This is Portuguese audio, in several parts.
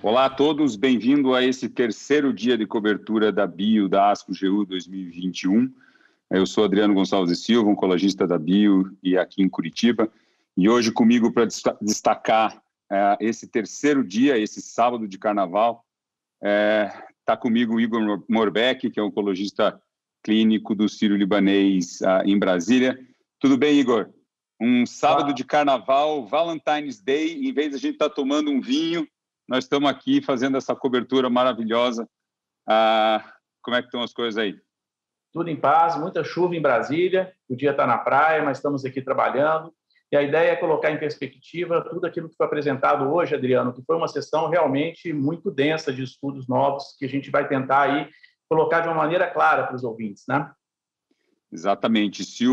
Olá a todos, bem-vindo a esse terceiro dia de cobertura da Bio da ASCO-GU 2021. Eu sou Adriano Gonçalves de Silva, oncologista da Bio e aqui em Curitiba. E hoje comigo para destacar esse terceiro dia, esse sábado de carnaval, está comigo o Igor Morbeck, que é oncologista clínico do Sírio-Libanês em Brasília. Tudo bem, Igor? Um sábado de carnaval, Valentine's Day, em vez de a gente estar tomando um vinho, nós estamos aqui fazendo essa cobertura maravilhosa. Como é que estão as coisas aí? Tudo em paz, muita chuva em Brasília, o dia está na praia, mas estamos aqui trabalhando. E a ideia é colocar em perspectiva tudo aquilo que foi apresentado hoje, Adriano, que foi uma sessão realmente muito densa de estudos novos, que a gente vai tentar aí colocar de uma maneira clara para os ouvintes, né? Exatamente. Se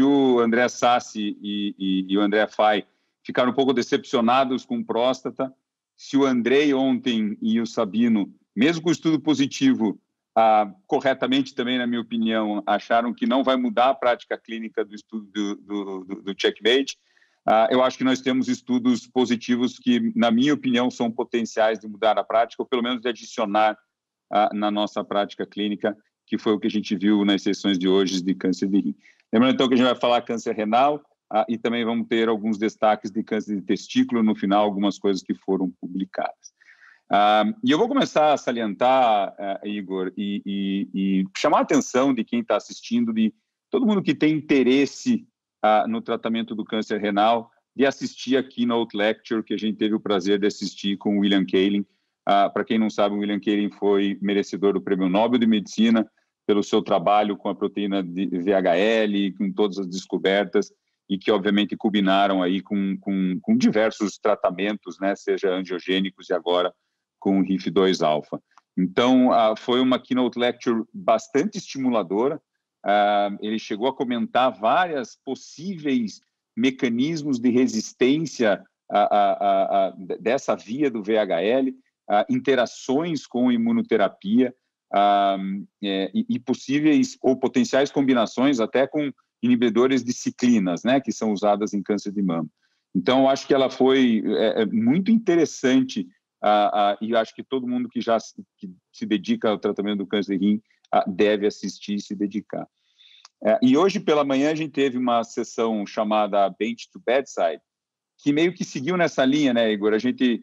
o André Sassi e o André Fay ficaram um pouco decepcionados com próstata, se o Andrei ontem e o Sabino, mesmo com o estudo positivo, corretamente também, na minha opinião, acharam que não vai mudar a prática clínica do estudo do Checkmate, eu acho que nós temos estudos positivos que, na minha opinião, são potenciais de mudar a prática, ou pelo menos de adicionar na nossa prática clínica, que foi o que a gente viu nas sessões de hoje de câncer de rim. Lembrando, então, que a gente vai falar câncer renal, e também vamos ter alguns destaques de câncer de testículo, no final, algumas coisas que foram publicadas. E eu vou começar a salientar, Igor, e chamar a atenção de quem está assistindo, de todo mundo que tem interesse no tratamento do câncer renal, de assistir a Keynote Lecture, que a gente teve o prazer de assistir com o William Kaelin. Para quem não sabe, o William Kaelin foi merecedor do Prêmio Nobel de Medicina pelo seu trabalho com a proteína de VHL, com todas as descobertas, e que, obviamente, culminaram aí com diversos tratamentos, né, seja angiogênicos e agora com o HIF-2α. Então, foi uma keynote lecture bastante estimuladora. Ele chegou a comentar vários possíveis mecanismos de resistência dessa via do VHL, interações com imunoterapia e possíveis ou potenciais combinações até com inibidores de ciclinas, né, que são usadas em câncer de mama. Então, eu acho que ela foi muito interessante e eu acho que todo mundo que se dedica ao tratamento do câncer de rim deve assistir e se dedicar. E hoje pela manhã a gente teve uma sessão chamada Bench to Bedside, que meio que seguiu nessa linha, né, Igor? A gente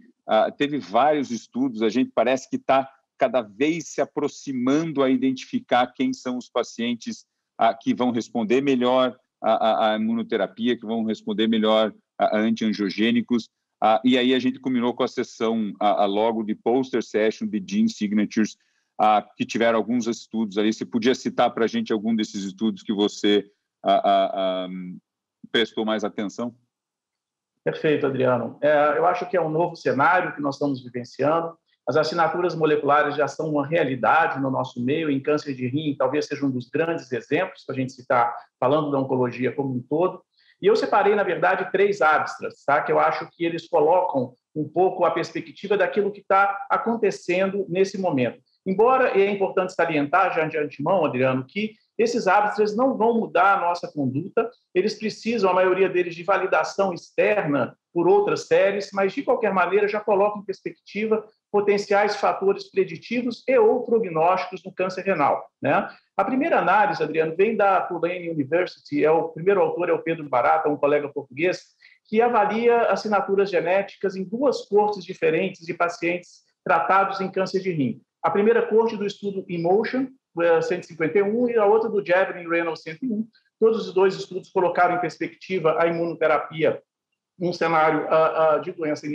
teve vários estudos, a gente parece que está cada vez se aproximando a identificar quem são os pacientes que vão responder melhor à imunoterapia, que vão responder melhor a antiangiogênicos, e aí a gente combinou com a sessão logo de poster session de Gene Signatures, que tiveram alguns estudos ali. Você podia citar para a gente algum desses estudos que você prestou mais atenção? Perfeito, Adriano. Eu acho que é um novo cenário que nós estamos vivenciando. As assinaturas moleculares já são uma realidade no nosso meio, em câncer de rim, talvez seja um dos grandes exemplos para a gente estar falando da oncologia como um todo. E eu separei, na verdade, 3 abstracts, tá? Que eu acho que eles colocam um pouco a perspectiva daquilo que está acontecendo nesse momento. Embora é importante salientar, já de antemão, Adriano, que esses abstracts não vão mudar a nossa conduta, eles precisam, a maioria deles, de validação externa por outras séries, mas, de qualquer maneira, já colocam em perspectiva potenciais fatores preditivos e ou prognósticos no câncer renal, né? A primeira análise, Adriano, vem da Tulane University, o primeiro autor é o Pedro Barata, um colega português, que avalia assinaturas genéticas em 2 cortes diferentes de pacientes tratados em câncer de rim. A primeira corte do estudo Emotion, 151, e a outra do Javelin Reynolds 101. Todos os 2 estudos colocaram em perspectiva a imunoterapia num cenário de doença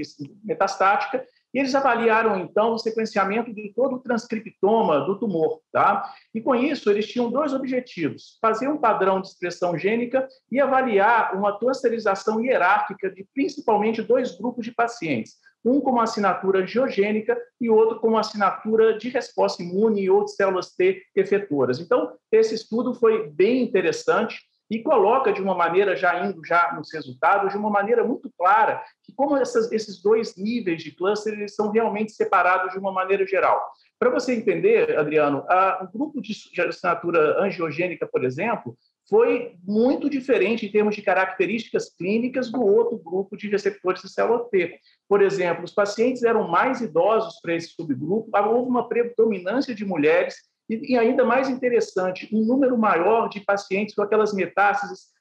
metastática, e eles avaliaram, então, o sequenciamento de todo o transcriptoma do tumor, tá? E, com isso, eles tinham 2 objetivos: fazer um padrão de expressão gênica e avaliar uma clusterização hierárquica de, principalmente, 2 grupos de pacientes. um com uma assinatura angiogênica e outro com uma assinatura de resposta imune ou de células T efetoras. Então, esse estudo foi bem interessante e coloca de uma maneira, já indo nos resultados, de uma maneira muito clara, que como esses dois níveis de cluster eles são realmente separados de uma maneira geral. Para você entender, Adriano, o grupo de assinatura angiogênica, por exemplo, foi muito diferente em termos de características clínicas do outro grupo de receptores de célula T. Por exemplo, os pacientes eram mais idosos para esse subgrupo, houve uma predominância de mulheres e ainda mais interessante, um número maior de pacientes com aquelas metástases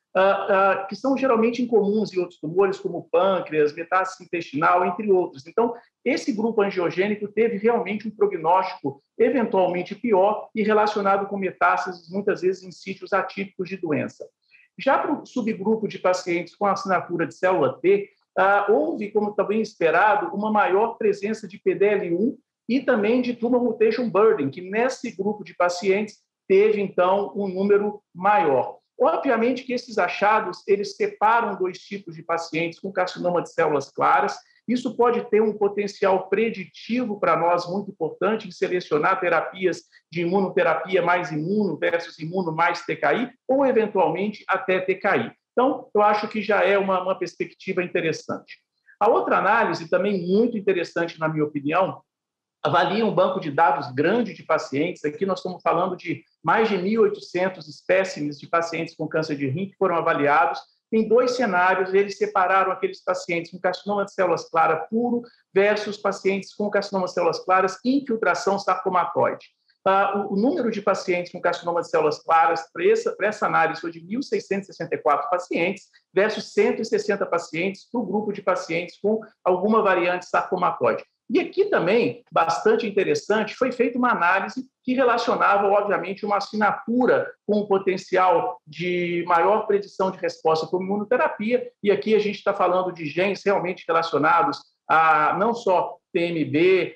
que são geralmente incomuns em outros tumores, como pâncreas, metástase intestinal, entre outros. Então, esse grupo angiogênico teve realmente um prognóstico eventualmente pior e relacionado com metástases, muitas vezes em sítios atípicos de doença. Já para o subgrupo de pacientes com assinatura de célula T, houve, como também esperado, uma maior presença de PDL1 e também de tumor mutation burden, que nesse grupo de pacientes teve, então, um número maior. Obviamente que esses achados, eles separam dois tipos de pacientes com carcinoma de células claras. Isso pode ter um potencial preditivo para nós muito importante em selecionar terapias de imunoterapia mais imuno versus imuno mais TKI, ou eventualmente até TKI. Então, eu acho que já é uma perspectiva interessante. A outra análise, também muito interessante, na minha opinião, avalia um banco de dados grande de pacientes. Aqui nós estamos falando de mais de 1.800 espécimes de pacientes com câncer de rim que foram avaliados. Em dois cenários, eles separaram aqueles pacientes com carcinoma de células claras puro versus pacientes com carcinoma de células claras infiltração sarcomatoide. O número de pacientes com carcinoma de células claras para essa análise foi de 1.664 pacientes versus 160 pacientes para o grupo de pacientes com alguma variante sarcomatoide. E aqui também, bastante interessante, foi feita uma análise que relacionava, obviamente, uma assinatura com o potencial de maior predição de resposta com imunoterapia, e aqui a gente está falando de genes realmente relacionados a não só TMB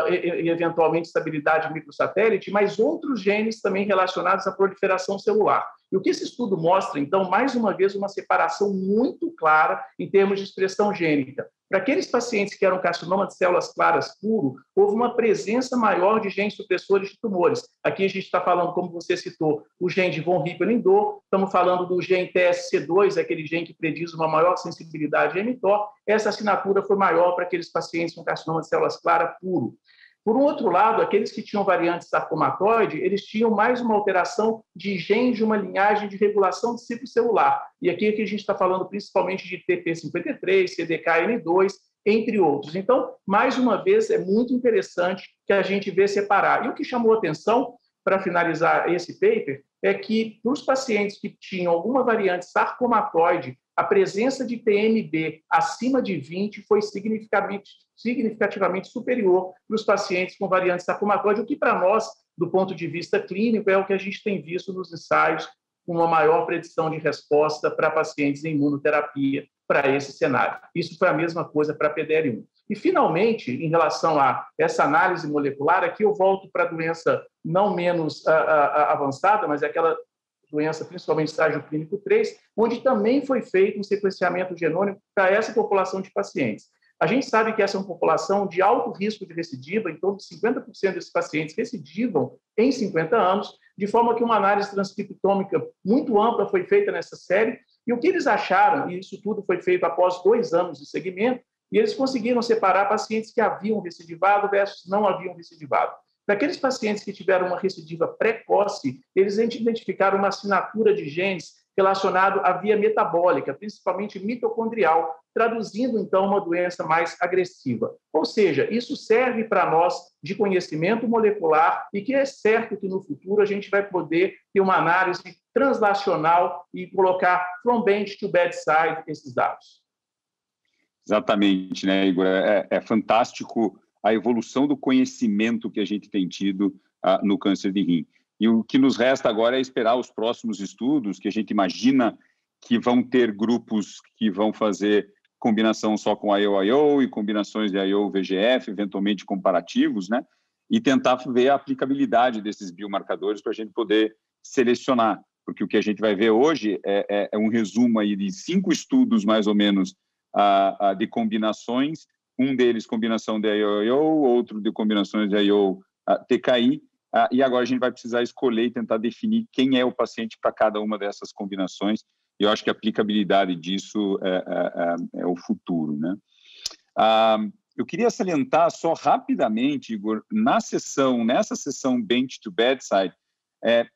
e eventualmente estabilidade microsatélite, mas outros genes também relacionados à proliferação celular. E o que esse estudo mostra, então, mais uma vez, uma separação muito clara em termos de expressão gênica. Para aqueles pacientes que eram carcinoma de células claras puro, houve uma presença maior de genes supressores de tumores. Aqui a gente está falando, como você citou, o gene de von Hippel-Lindau, estamos falando do gene TSC2, aquele gene que prediz uma maior sensibilidade a mTOR. Essa assinatura foi maior para aqueles pacientes com carcinoma de células claras puro. Por um outro lado, aqueles que tinham variante sarcomatoide, eles tinham mais uma alteração de gene de uma linhagem de regulação de ciclo celular. E aqui a gente está falando principalmente de TP53, CDKN2, entre outros. Então, mais uma vez, é muito interessante que a gente vê separar. E o que chamou atenção, para finalizar esse paper, é que para os pacientes que tinham alguma variante sarcomatoide, a presença de TMB acima de 20 foi significativamente superior para os pacientes com variante sarcomatoide, o que para nós, do ponto de vista clínico, é o que a gente tem visto nos ensaios, com uma maior predição de resposta para pacientes em imunoterapia para esse cenário. Isso foi a mesma coisa para a PDL1. E, finalmente, em relação a essa análise molecular, aqui eu volto para a doença não menos avançada, mas é aquela doença, principalmente estágio clínico 3, onde também foi feito um sequenciamento genômico para essa população de pacientes. A gente sabe que essa é uma população de alto risco de recidiva, em torno de 50% desses pacientes recidivam em 50 anos, de forma que uma análise transcriptômica muito ampla foi feita nessa série, e o que eles acharam, e isso tudo foi feito após 2 anos de segmento, e eles conseguiram separar pacientes que haviam recidivado versus não haviam recidivado. Daqueles pacientes que tiveram uma recidiva precoce, eles identificaram uma assinatura de genes relacionado à via metabólica, principalmente mitocondrial, traduzindo, então, uma doença mais agressiva. Ou seja, isso serve para nós de conhecimento molecular e que é certo que no futuro a gente vai poder ter uma análise translacional e colocar from bench to bedside esses dados. Exatamente, né, Igor? É fantástico a evolução do conhecimento que a gente tem tido no câncer de rim. E o que nos resta agora é esperar os próximos estudos, que a gente imagina que vão ter grupos que vão fazer combinação só com IO-IO e combinações de IO-VEGF, eventualmente comparativos, né? E tentar ver a aplicabilidade desses biomarcadores para a gente poder selecionar. Porque o que a gente vai ver hoje é um resumo aí de 5 estudos, mais ou menos, de combinações, um deles combinação de IO, outro de combinações de IO-TKI, e agora a gente vai precisar escolher e tentar definir quem é o paciente para cada uma dessas combinações, e eu acho que a aplicabilidade disso é o futuro, né? Eu queria salientar só rapidamente, Igor, nessa sessão Bench to Bedside,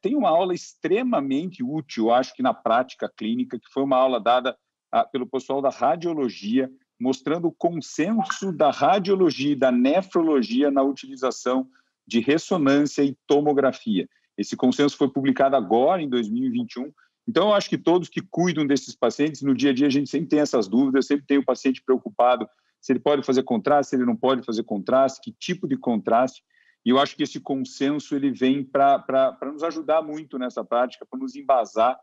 tem uma aula extremamente útil, acho que na prática clínica, que foi uma aula dada pelo pessoal da radiologia, mostrando o consenso da radiologia e da nefrologia na utilização de ressonância e tomografia. Esse consenso foi publicado agora, em 2021. Então, eu acho que todos que cuidam desses pacientes, no dia a dia a gente sempre tem essas dúvidas, sempre tem o paciente preocupado se ele pode fazer contraste, se ele não pode fazer contraste, que tipo de contraste. E eu acho que esse consenso ele vem para nos ajudar muito nessa prática, para nos embasar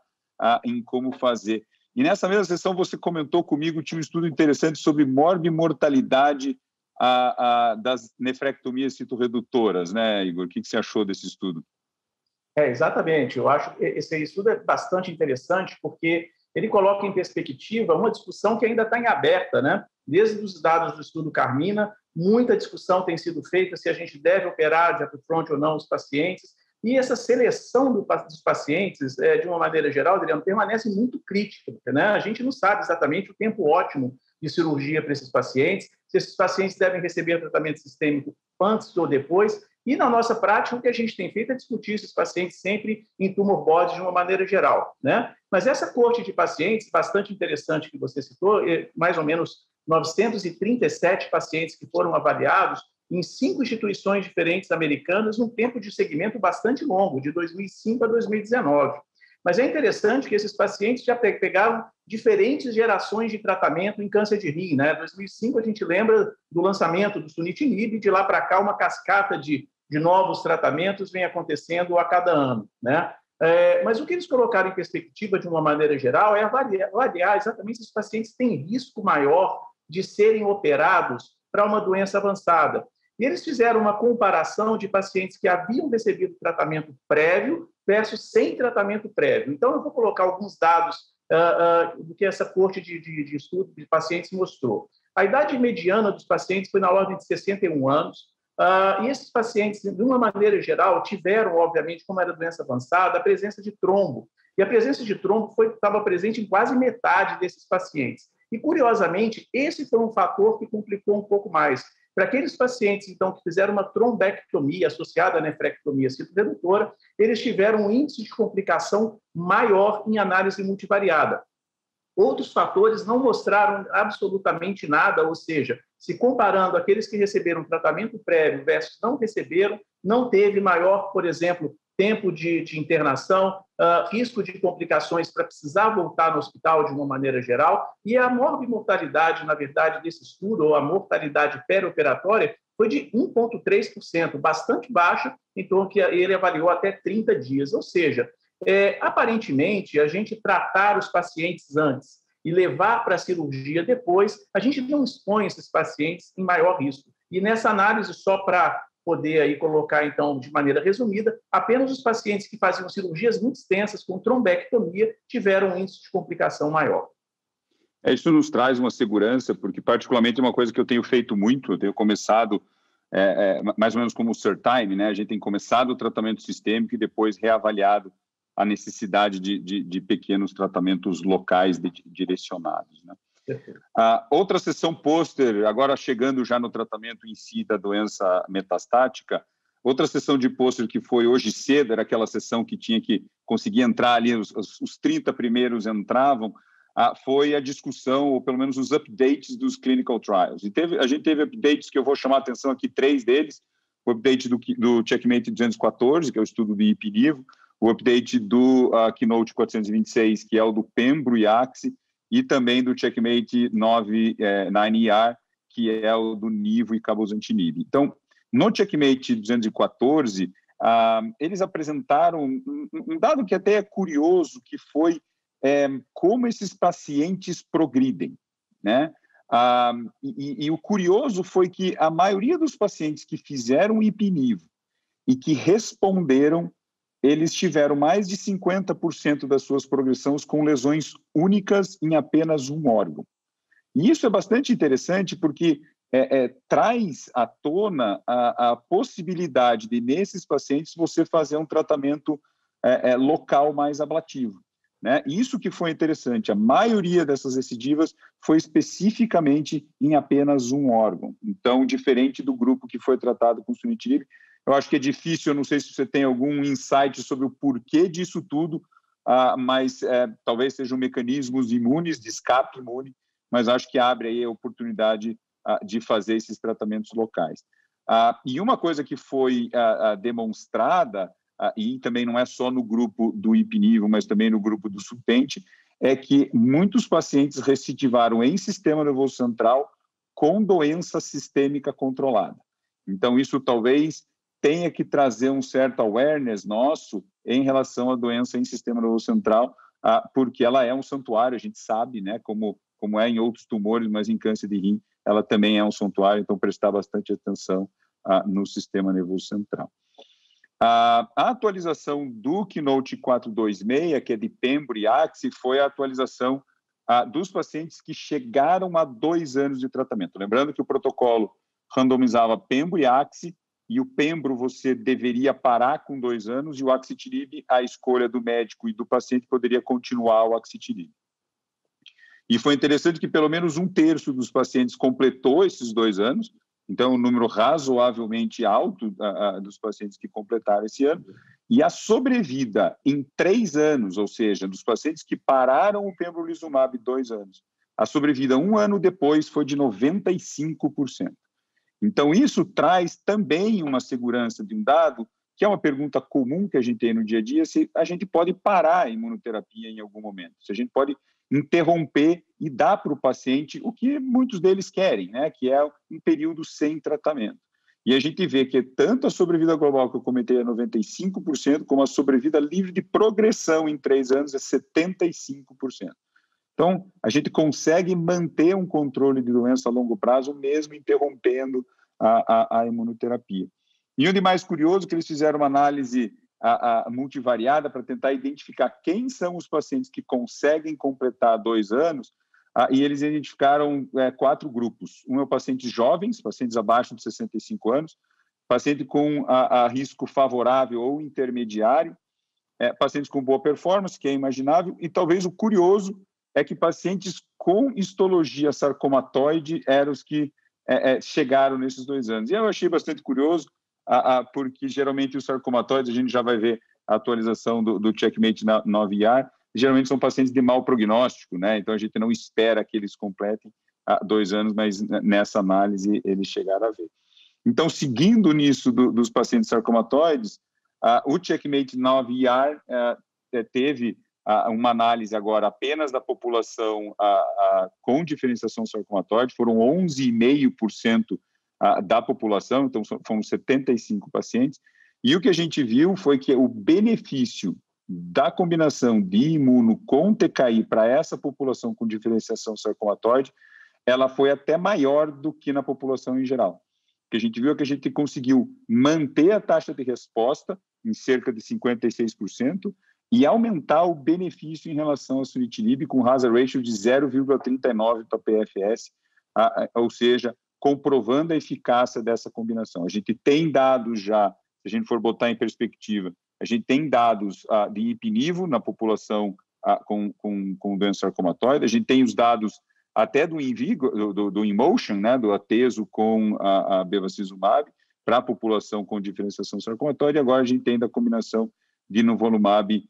em como fazer. E nessa mesma sessão você comentou comigo, tinha um estudo interessante sobre morbimortalidade das nefrectomias citoredutoras, né, Igor? O que você achou desse estudo? Exatamente. Eu acho que esse estudo é bastante interessante porque ele coloca em perspectiva uma discussão que ainda está em aberta, né? Desde os dados do estudo Carmina, muita discussão tem sido feita se a gente deve operar de upfront ou não os pacientes. E essa seleção dos pacientes, de uma maneira geral, Adriano, permanece muito crítica, né? A gente não sabe exatamente o tempo ótimo de cirurgia para esses pacientes, se esses pacientes devem receber tratamento sistêmico antes ou depois. E na nossa prática, o que a gente tem feito é discutir esses pacientes sempre em tumor boards de uma maneira geral, né? Mas essa corte de pacientes, bastante interessante que você citou, mais ou menos 937 pacientes que foram avaliados em 5 instituições diferentes americanas, num tempo de segmento bastante longo, de 2005 a 2019. Mas é interessante que esses pacientes já pegaram diferentes gerações de tratamento em câncer de rim, né? Em 2005, a gente lembra do lançamento do sunitinib, e de lá para cá, uma cascata de novos tratamentos vem acontecendo a cada ano, né? Mas o que eles colocaram em perspectiva, de uma maneira geral, é avaliar exatamente se os pacientes têm risco maior de serem operados para uma doença avançada. E eles fizeram uma comparação de pacientes que haviam recebido tratamento prévio versus sem tratamento prévio. Então, eu vou colocar alguns dados do que essa corte de estudo de pacientes mostrou. A idade mediana dos pacientes foi na ordem de 61 anos, e esses pacientes, de uma maneira geral, tiveram, obviamente, como era doença avançada, a presença de trombo. E a presença de trombo estava presente em quase metade desses pacientes. E, curiosamente, esse foi um fator que complicou um pouco mais. Para aqueles pacientes, então, que fizeram uma trombectomia associada à nefrectomia citoredutora, eles tiveram um índice de complicação maior em análise multivariada. Outros fatores não mostraram absolutamente nada, ou seja, se comparando aqueles que receberam tratamento prévio versus não receberam, não teve maior, por exemplo, tempo de internação, risco de complicações para precisar voltar no hospital de uma maneira geral, e a morbimortalidade, na verdade, desse estudo, ou a mortalidade perioperatória, foi de 1,3%, bastante baixa, então que ele avaliou até 30 dias. Ou seja, aparentemente, a gente tratar os pacientes antes e levar para a cirurgia depois, a gente não expõe esses pacientes em maior risco. E nessa análise, só para poder aí colocar, então, de maneira resumida, apenas os pacientes que faziam cirurgias muito extensas com trombectomia tiveram um índice de complicação maior. Isso nos traz uma segurança, porque particularmente é uma coisa que eu tenho feito muito, eu tenho começado mais ou menos como o CERTIME, né? A gente tem começado o tratamento sistêmico e depois reavaliado a necessidade de pequenos tratamentos locais direcionados, né? Outra sessão pôster, agora chegando já no tratamento em si da doença metastática, outra sessão de pôster que foi hoje cedo, era aquela sessão que tinha que conseguir entrar ali, os 30 primeiros entravam, foi a discussão, ou pelo menos os updates dos clinical trials. E a gente teve updates que eu vou chamar a atenção aqui, 3 deles, o update do Checkmate 214, que é o estudo do IPNIVO, o update do Keynote 426, que é o do Pembro e Axi, e também do Checkmate 9ER, que é o do Nivo e cabozantinib. Então, no Checkmate 214, eles apresentaram um dado que até é curioso, que foi como esses pacientes progridem, né? E o curioso foi que a maioria dos pacientes que fizeram IPNIVO e que responderam, eles tiveram mais de 50% das suas progressões com lesões únicas em apenas um órgão. E isso é bastante interessante porque traz à tona a possibilidade de, nesses pacientes, você fazer um tratamento local mais ablativo, né? Isso que foi interessante, a maioria dessas recidivas foi especificamente em apenas um órgão, então, diferente do grupo que foi tratado com sunitinib. Eu acho que é difícil, eu não sei se você tem algum insight sobre o porquê disso tudo, mas talvez sejam mecanismos imunes, de escape imune, mas acho que abre aí a oportunidade de fazer esses tratamentos locais. E uma coisa que foi demonstrada, e também não é só no grupo do ipinivo, mas também no grupo do Sutent, é que muitos pacientes recidivaram em sistema nervoso central com doença sistêmica controlada. Então, isso talvez tenha que trazer um certo awareness nosso em relação à doença em sistema nervoso central, porque ela é um santuário, a gente sabe, né, como é em outros tumores, mas em câncer de rim, ela também é um santuário, então prestar bastante atenção no sistema nervoso central. A atualização do Keynote 426, que é de Pembro e Axi, foi a atualização dos pacientes que chegaram a 2 anos de tratamento. Lembrando que o protocolo randomizava Pembro e Axi, e o Pembro você deveria parar com 2 anos, e o axitinib, a escolha do médico e do paciente, poderia continuar o axitinib. E foi interessante que pelo menos 1/3 dos pacientes completou esses 2 anos, então um número razoavelmente alto dos pacientes que completaram esse ano, e a sobrevida em 3 anos, ou seja, dos pacientes que pararam o pembrolizumab 2 anos, a sobrevida 1 ano depois foi de 95%. Então isso traz também uma segurança de um dado, que é uma pergunta comum que a gente tem no dia a dia, se a gente pode parar a imunoterapia em algum momento, se a gente pode interromper e dar para o paciente o que muitos deles querem, né, que é um período sem tratamento. E a gente vê que tanto a sobrevida global, que eu comentei, é 95%, como a sobrevida livre de progressão em 3 anos é 75%. Então, a gente consegue manter um controle de doença a longo prazo, mesmo interrompendo a imunoterapia. E o de mais curioso, que eles fizeram uma análise multivariada para tentar identificar quem são os pacientes que conseguem completar 2 anos, e eles identificaram 4 grupos. Um é o pacientes jovens, pacientes abaixo de 65 anos, paciente com risco favorável ou intermediário, pacientes com boa performance, que é imaginável, e talvez o curioso é que pacientes com histologia sarcomatoide eram os que chegaram nesses 2 anos. E eu achei bastante curioso, porque geralmente os sarcomatoides, a gente já vai ver a atualização do Checkmate 9ER, geralmente são pacientes de mau prognóstico, né? Então a gente não espera que eles completem 2 anos, mas nessa análise eles chegaram a ver. Então, seguindo nisso dos pacientes sarcomatoides, o Checkmate 9ER teve uma análise agora apenas da população com diferenciação sarcomatoide, foram 11,5% da população, então foram 75 pacientes, e o que a gente viu foi que o benefício da combinação de imuno com TKI para essa população com diferenciação sarcomatoide, ela foi até maior do que na população em geral. O que a gente viu é que a gente conseguiu manter a taxa de resposta em cerca de 56% e aumentar o benefício em relação ao sunitinib com hazard ratio de 0,39 para PFS, ou seja, comprovando a eficácia dessa combinação. A gente tem dados já, se a gente for botar em perspectiva, a gente tem dados de ipinivo na população com doença sarcomatoide, a gente tem os dados até do InVigo, do InMotion, né, do atezo com a bevacizumab, para a população com diferenciação sarcomatoide, e agora a gente tem da combinação de nivolumab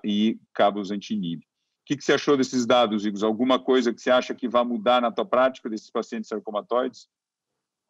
e cabozantinib. O que você achou desses dados, Igor? Alguma coisa que você acha que vai mudar na tua prática desses pacientes sarcomatoides?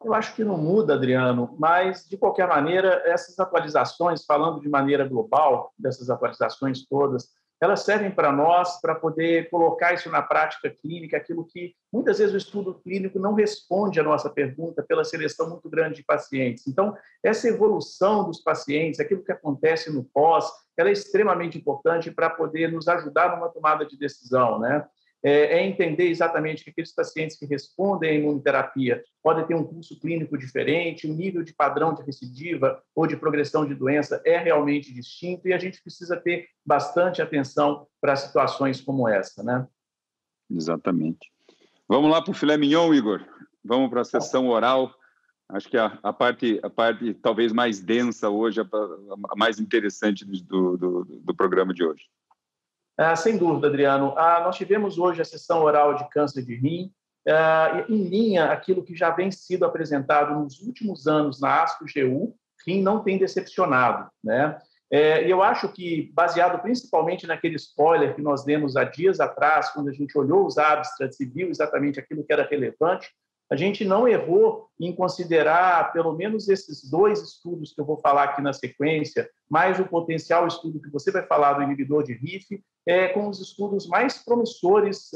Eu acho que não muda, Adriano, mas, de qualquer maneira, essas atualizações, falando de maneira global, dessas atualizações todas, elas servem para nós para poder colocar isso na prática clínica, aquilo que muitas vezes o estudo clínico não responde à nossa pergunta pela seleção muito grande de pacientes. Então, essa evolução dos pacientes, aquilo que acontece no pós, ela é extremamente importante para poder nos ajudar numa tomada de decisão, né? Entender exatamente que aqueles pacientes que respondem à imunoterapia podem ter um curso clínico diferente, o nível de padrão de recidiva ou de progressão de doença é realmente distinto e a gente precisa ter bastante atenção para situações como essa, né? Exatamente. Vamos lá para o filé mignon, Igor. Vamos para a sessão oral. Acho que a parte talvez mais densa hoje, a mais interessante do programa de hoje. Sem dúvida, Adriano. Nós tivemos hoje a sessão oral de câncer de rim, em linha aquilo que já vem sido apresentado nos últimos anos na ASCO-GU, rim não tem decepcionado, né? E eu acho que, baseado principalmente naquele spoiler que nós demos há dias atrás, quando a gente olhou os abstracts e viu exatamente aquilo que era relevante, a gente não errou em considerar pelo menos esses 2 estudos que eu vou falar aqui na sequência, mais o potencial estudo que você vai falar do inibidor de RIF, com os estudos mais promissores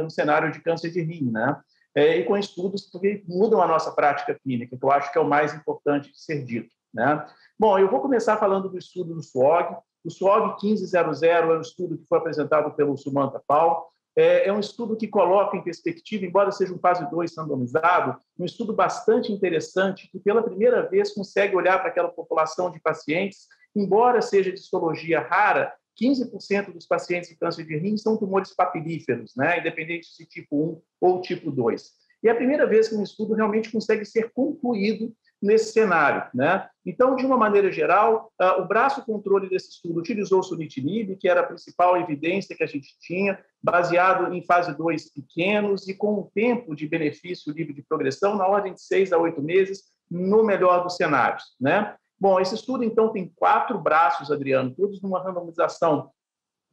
no cenário de câncer de rim, né? E com estudos que mudam a nossa prática clínica, que eu acho que é o mais importante de ser dito, né? Bom, eu vou começar falando do estudo do SWOG. O SWOG 1500 é um estudo que foi apresentado pelo Sumanta Pal. É um estudo que coloca em perspectiva, embora seja um fase 2 randomizado, um estudo bastante interessante que, pela primeira vez, consegue olhar para aquela população de pacientes, embora seja de histologia rara, 15% dos pacientes de câncer de rim são tumores papilíferos, né? Independente se tipo 1 ou tipo 2. E é a primeira vez que um estudo realmente consegue ser concluído nesse cenário, né? Então, de uma maneira geral, o braço controle desse estudo utilizou o sunitinib, que era a principal evidência que a gente tinha, baseado em fase 2 pequenos e com um tempo de benefício livre de progressão na ordem de 6 a 8 meses, no melhor dos cenários, né? Bom, esse estudo, então, tem 4 braços, Adriano, todos numa randomização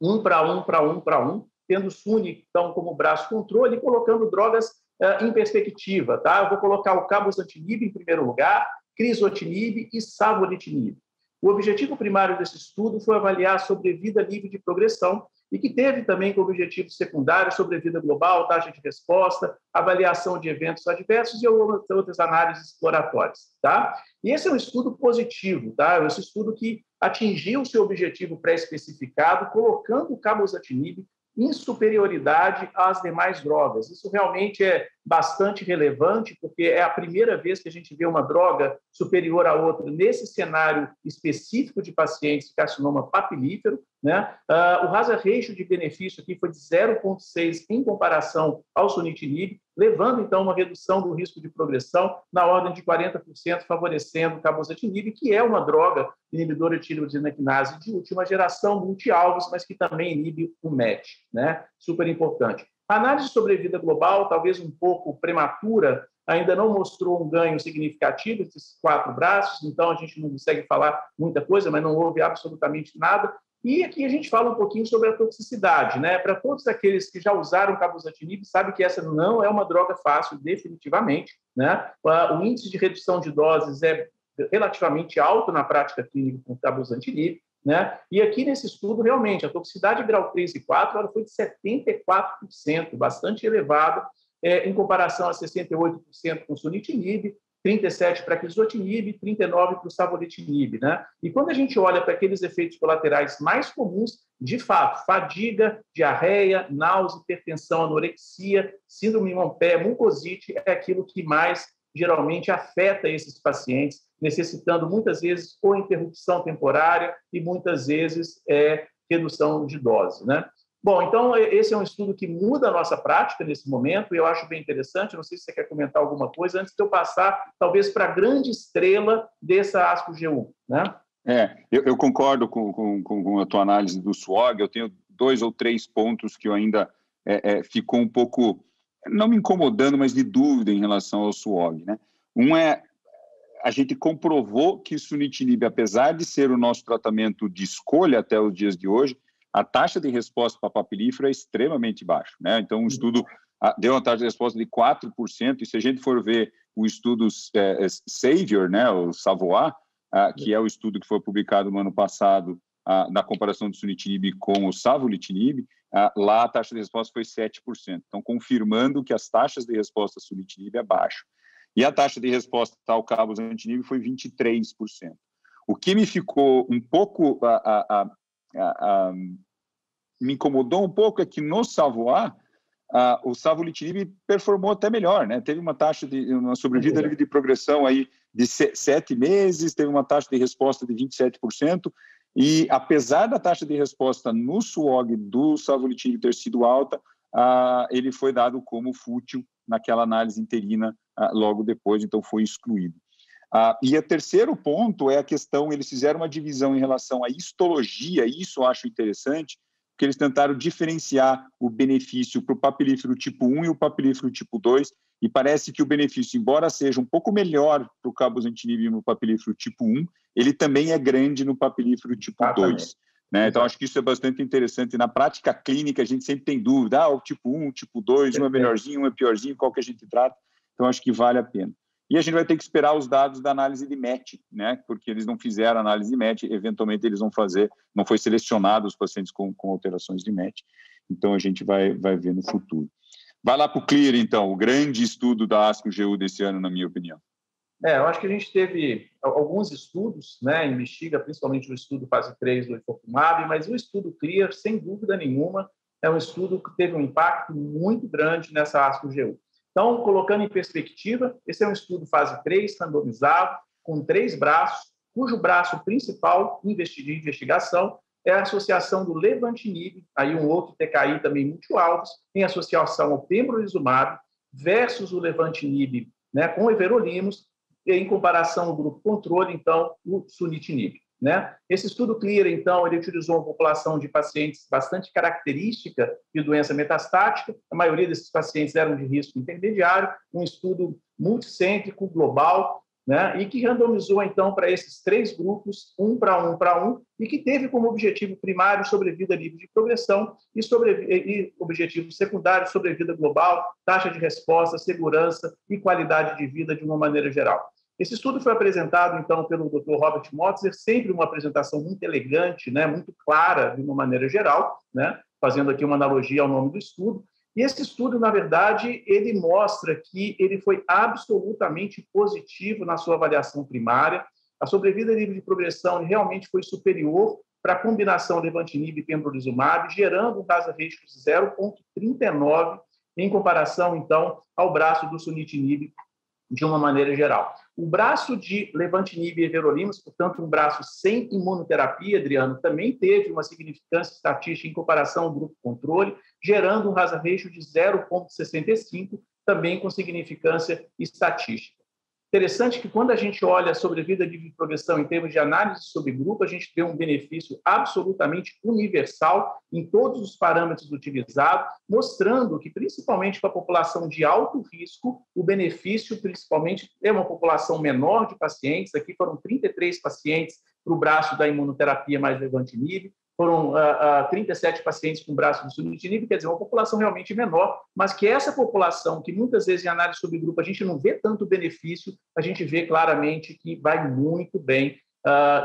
1 para 1 para 1 para 1, tendo o SUNI, então, como braço controle e colocando drogas em perspectiva, tá? Eu vou colocar o cabozantinib em primeiro lugar, crizotinib e savolitinib. O objetivo primário desse estudo foi avaliar a sobrevida livre de progressão e que teve também como objetivo secundário sobrevida global, taxa de resposta, avaliação de eventos adversos e outras análises exploratórias, tá? E esse é um estudo positivo, tá? Esse estudo que atingiu o seu objetivo pré-especificado, colocando o cabozantinib em superioridade às demais drogas. Isso realmente é bastante relevante, porque é a primeira vez que a gente vê uma droga superior à outra nesse cenário específico de pacientes de carcinoma papilífero, né? O hazard ratio de benefício aqui foi de 0,6 em comparação ao sunitinib, levando, então, uma redução do risco de progressão na ordem de 40%, favorecendo o cabozantinib, que é uma droga inibidora de tirosina quinase de última geração, multi-alvos, mas que também inibe o MET, né? Super importante. A análise de sobrevida global, talvez um pouco prematura, ainda não mostrou um ganho significativo desses 4 braços, então a gente não consegue falar muita coisa, mas não houve absolutamente nada. E aqui a gente fala um pouquinho sobre a toxicidade, né? Para todos aqueles que já usaram cabozantinib, sabe que essa não é uma droga fácil, definitivamente, né? O índice de redução de doses é relativamente alto na prática clínica com cabozantinib, né? E aqui nesse estudo, realmente, a toxicidade grau 3 e 4 ela foi de 74%, bastante elevada, em comparação a 68% com o sunitinib, 37% para crizotinib, 39% para o savolitinib, né? E quando a gente olha para aqueles efeitos colaterais mais comuns, de fato, fadiga, diarreia, náusea, hipertensão, anorexia, síndrome Montpé, mucosite, é aquilo que mais geralmente afeta esses pacientes, necessitando muitas vezes ou interrupção temporária e muitas vezes redução de dose, né? Bom, então esse é um estudo que muda a nossa prática nesse momento e eu acho bem interessante. Não sei se você quer comentar alguma coisa antes de eu passar, talvez, para a grande estrela dessa ASCO-GU, né? Eu concordo com a tua análise do SWOG. Eu tenho 2 ou 3 pontos que eu ainda ficou um pouco, não me incomodando, mas de dúvida em relação ao SWOG, né? Um é, a gente comprovou que o sunitinib, apesar de ser o nosso tratamento de escolha até os dias de hoje, a taxa de resposta para papilífero é extremamente baixa, né? Então, o estudo deu uma taxa de resposta de 4%, e se a gente for ver o estudo Savior, né, o Savoie, que é o estudo que foi publicado no ano passado, na comparação do sunitinib com o savolitinib, lá a taxa de resposta foi 7%. Então, confirmando que as taxas de resposta do sunitinib é baixa. E a taxa de resposta ao cabozantinib foi 23%. O que me ficou um pouco... me incomodou um pouco é que no Savoie, o savolitinib performou até melhor, né? Teve uma taxa de uma sobrevida livre de progressão aí de 7 meses, teve uma taxa de resposta de 27%, e apesar da taxa de resposta no SWOG do savolitinib ter sido alta, ele foi dado como fútil naquela análise interina logo depois, então foi excluído. E o terceiro ponto é a questão, eles fizeram uma divisão em relação à histologia, e isso eu acho interessante, porque eles tentaram diferenciar o benefício para o papilífero tipo 1 e o papilífero tipo 2, e parece que o benefício, embora seja um pouco melhor para o cabozantinib no papilífero tipo 1, ele também é grande no papilífero tipo 2. Né? Então, acho que isso é bastante interessante. Na prática clínica, a gente sempre tem dúvida, o tipo 1, o tipo 2, um é melhorzinho, um é piorzinho, qual que a gente trata? Então, acho que vale a pena. E a gente vai ter que esperar os dados da análise de MET, né? Porque eles não fizeram análise de MET, eventualmente eles vão fazer, não foi selecionado os pacientes com alterações de MET, então a gente vai ver no futuro. Vai lá para o CLEAR, então, o grande estudo da ASCO-GU desse ano, na minha opinião. Eu acho que a gente teve alguns estudos, né, em Bexiga, principalmente o estudo fase 3 do Ifopumab, mas o estudo CLEAR, sem dúvida nenhuma, é um estudo que teve um impacto muito grande nessa ASCO-GU. Então, colocando em perspectiva, esse é um estudo fase 3, randomizado, com 3 braços, cujo braço principal de investigação é a associação do Levantinib, aí um outro TKI também multialvos, em associação ao pembrolizumab, versus o Levantinib, né, com everolimus, em comparação ao grupo controle, então, o sunitinib. Né? Esse estudo CLEAR, então, ele utilizou uma população de pacientes bastante característica de doença metastática, a maioria desses pacientes eram de risco intermediário, um estudo multicêntrico, global, né? E que randomizou, então, para esses 3 grupos, 1 para 1, e que teve como objetivo primário sobrevida livre de progressão e objetivo secundário sobrevida global, taxa de resposta, segurança e qualidade de vida de uma maneira geral. Esse estudo foi apresentado, então, pelo Dr. Robert Motzer, sempre uma apresentação muito elegante, né, muito clara, de uma maneira geral, né, fazendo aqui uma analogia ao nome do estudo. E esse estudo, na verdade, ele mostra que ele foi absolutamente positivo na sua avaliação primária. A sobrevida livre de progressão realmente foi superior para a combinação Levantinib e pembrolizumab, gerando um hazard ratio de 0,39 em comparação, então, ao braço do sunitinib de uma maneira geral. O braço de Levantinib e everolimus, portanto, um braço sem imunoterapia, Adriano, também teve uma significância estatística em comparação ao grupo controle, gerando um hazard ratio de 0,65, também com significância estatística. Interessante que quando a gente olha a sobrevida de progressão em termos de análise de subgrupo, a gente vê um benefício absolutamente universal em todos os parâmetros utilizados, mostrando que, principalmente para a população de alto risco, o benefício, principalmente, é uma população menor de pacientes. Aqui foram 33 pacientes para o braço da imunoterapia mais Levantinib, foram 37 pacientes com braço de sunitinib, quer dizer, uma população realmente menor, mas que essa população, que muitas vezes em análise sobre grupo a gente não vê tanto benefício, a gente vê claramente que vai muito bem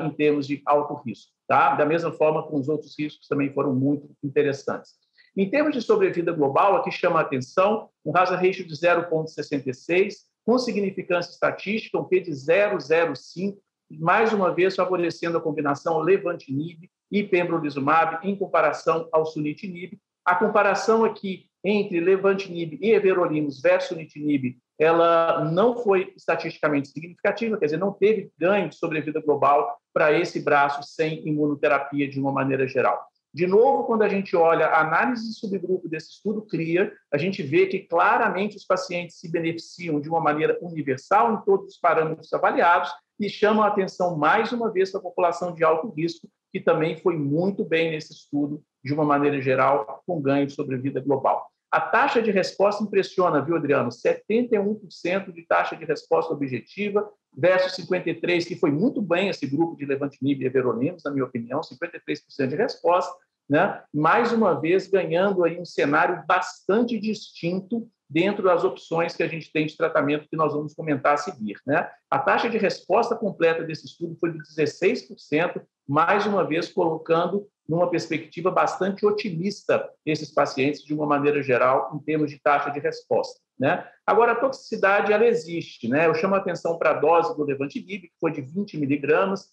em termos de alto risco. Tá? Da mesma forma, com os outros riscos também foram muito interessantes. Em termos de sobrevida global, aqui chama a atenção um hazard ratio de 0,66, com significância estatística, um P de 0,05, mais uma vez favorecendo a combinação Levantinib e pembrolizumab em comparação ao sunitinib. A comparação aqui entre Levantinib e everolimus versus sunitinib, ela não foi estatisticamente significativa, quer dizer, não teve ganho de sobrevida global para esse braço sem imunoterapia de uma maneira geral. De novo, quando a gente olha a análise de subgrupo desse estudo CLEAR, a gente vê que claramente os pacientes se beneficiam de uma maneira universal em todos os parâmetros avaliados e chamam a atenção mais uma vez para a população de alto risco, que também foi muito bem nesse estudo, de uma maneira geral, com ganho de sobrevida global. A taxa de resposta impressiona, viu, Adriano? 71% de taxa de resposta objetiva versus 53%, que foi muito bem esse grupo de Levantinib e everolimus, na minha opinião, 53% de resposta, né? Mais uma vez ganhando aí um cenário bastante distinto dentro das opções que a gente tem de tratamento que nós vamos comentar a seguir, né? A taxa de resposta completa desse estudo foi de 16%, mais uma vez colocando numa perspectiva bastante otimista esses pacientes de uma maneira geral em termos de taxa de resposta, né? Agora, a toxicidade, ela existe, né? Eu chamo a atenção para a dose do Levantinib, que foi de 20 miligramas,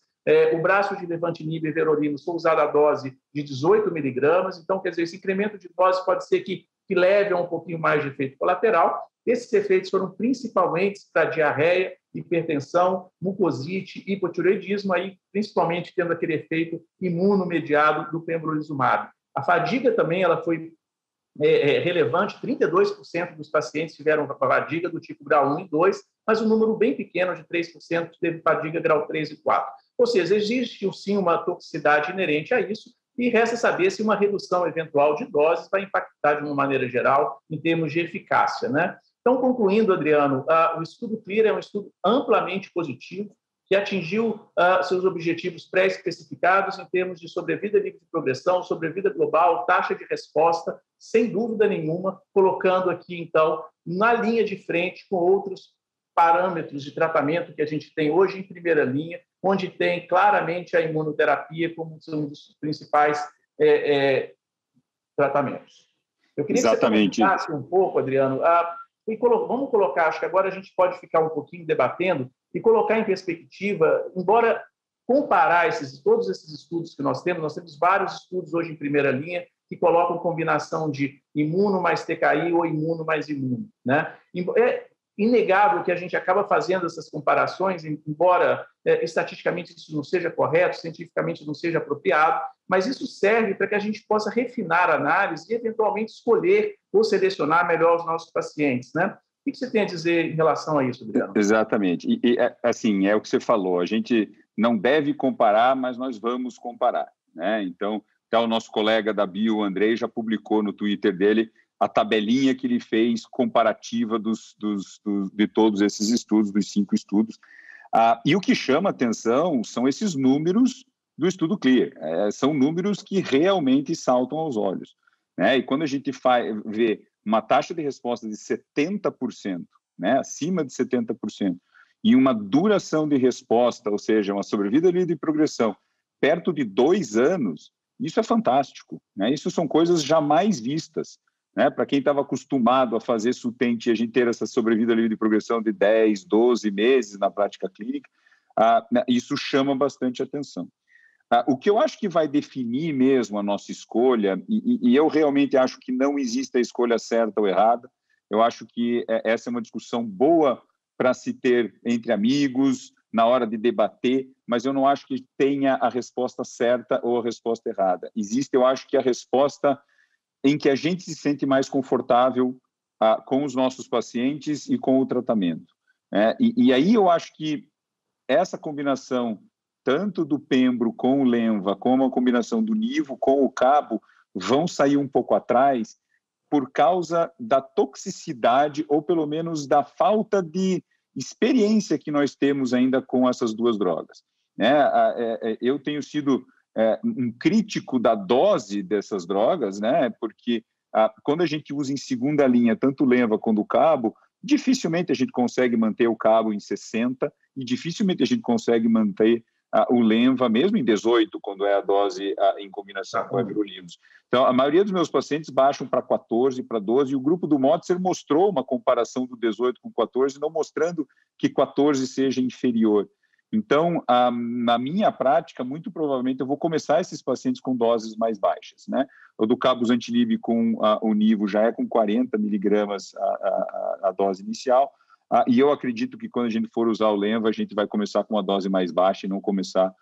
o braço de Levantinib e everolimus foi usado a dose de 18 miligramas, então, quer dizer, esse incremento de dose pode ser que leve a um pouquinho mais de efeito colateral. Esses efeitos foram principalmente para diarreia, hipertensão, mucosite, hipotireoidismo, aí principalmente tendo aquele efeito imunomediado do pembrolizumab. A fadiga também ela foi relevante, 32% dos pacientes tiveram fadiga do tipo grau 1 e 2, mas um número bem pequeno de 3% teve fadiga grau 3 e 4. Ou seja, existe sim uma toxicidade inerente a isso, e resta saber se uma redução eventual de doses vai impactar de uma maneira geral em termos de eficácia, né? Então, concluindo, Adriano, o estudo CLEAR é um estudo amplamente positivo, que atingiu seus objetivos pré-especificados em termos de sobrevida livre de progressão, sobrevida global, taxa de resposta, sem dúvida nenhuma, colocando aqui, então, na linha de frente com outros parâmetros de tratamento que a gente tem hoje em primeira linha, onde tem claramente a imunoterapia como um dos principais tratamentos. Eu queria que você comentasse um pouco, Adriano, vamos colocar, acho que agora a gente pode ficar um pouquinho debatendo e colocar em perspectiva, embora comparar todos esses estudos que nós temos vários estudos hoje em primeira linha que colocam combinação de imuno mais TKI ou imuno mais imuno, né? É inegável que a gente acaba fazendo essas comparações, embora estatisticamente isso não seja correto, cientificamente não seja apropriado, mas isso serve para que a gente possa refinar a análise e, eventualmente, escolher ou selecionar melhor os nossos pacientes, né? O que você tem a dizer em relação a isso, Adriano? Exatamente. Assim, é o que você falou, a gente não deve comparar, mas nós vamos comparar, né? Então, até o nosso colega da Bio, o Andrei, já publicou no Twitter dele a tabelinha que ele fez comparativa de todos esses estudos, dos 5 estudos. E o que chama atenção são esses números do estudo CLEAR. São números que realmente saltam aos olhos, né? E quando a gente vê uma taxa de resposta de 70%, né, acima de 70%, e uma duração de resposta, ou seja, uma sobrevida livre de progressão, perto de 2 anos, isso é fantástico, né? Isso são coisas jamais vistas, né? Para quem estava acostumado a fazer SUTENT e a gente ter essa sobrevida livre de progressão de 10, 12 meses na prática clínica, isso chama bastante atenção. O que eu acho que vai definir mesmo a nossa escolha, e eu realmente acho que não existe a escolha certa ou errada, eu acho que essa é uma discussão boa para se ter entre amigos, na hora de debater, mas eu não acho que tenha a resposta certa ou a resposta errada. Existe, eu acho que a resposta em que a gente se sente mais confortável com os nossos pacientes e com o tratamento. E aí eu acho que essa combinação, tanto do Pembro com o Lenva, como a combinação do Nivo com o Cabo, vão sair um pouco atrás por causa da toxicidade, ou pelo menos da falta de experiência que nós temos ainda com essas duas drogas. Eu tenho sido um crítico da dose dessas drogas, né? Porque quando a gente usa em segunda linha tanto o Lenva quanto o Cabo, dificilmente a gente consegue manter o Cabo em 60 e dificilmente a gente consegue manter o Lenva, mesmo em 18, quando é a dose em combinação com a everolimus. Então, a maioria dos meus pacientes baixam para 14, para 12, e o grupo do Motzer mostrou uma comparação do 18 com 14, não mostrando que 14 seja inferior. Então, na minha prática, muito provavelmente eu vou começar esses pacientes com doses mais baixas, né? O do cabozantinib com o Nivo já é com 40 miligramas a dose inicial, e eu acredito que quando a gente for usar o Lenva, a gente vai começar com uma dose mais baixa e não começar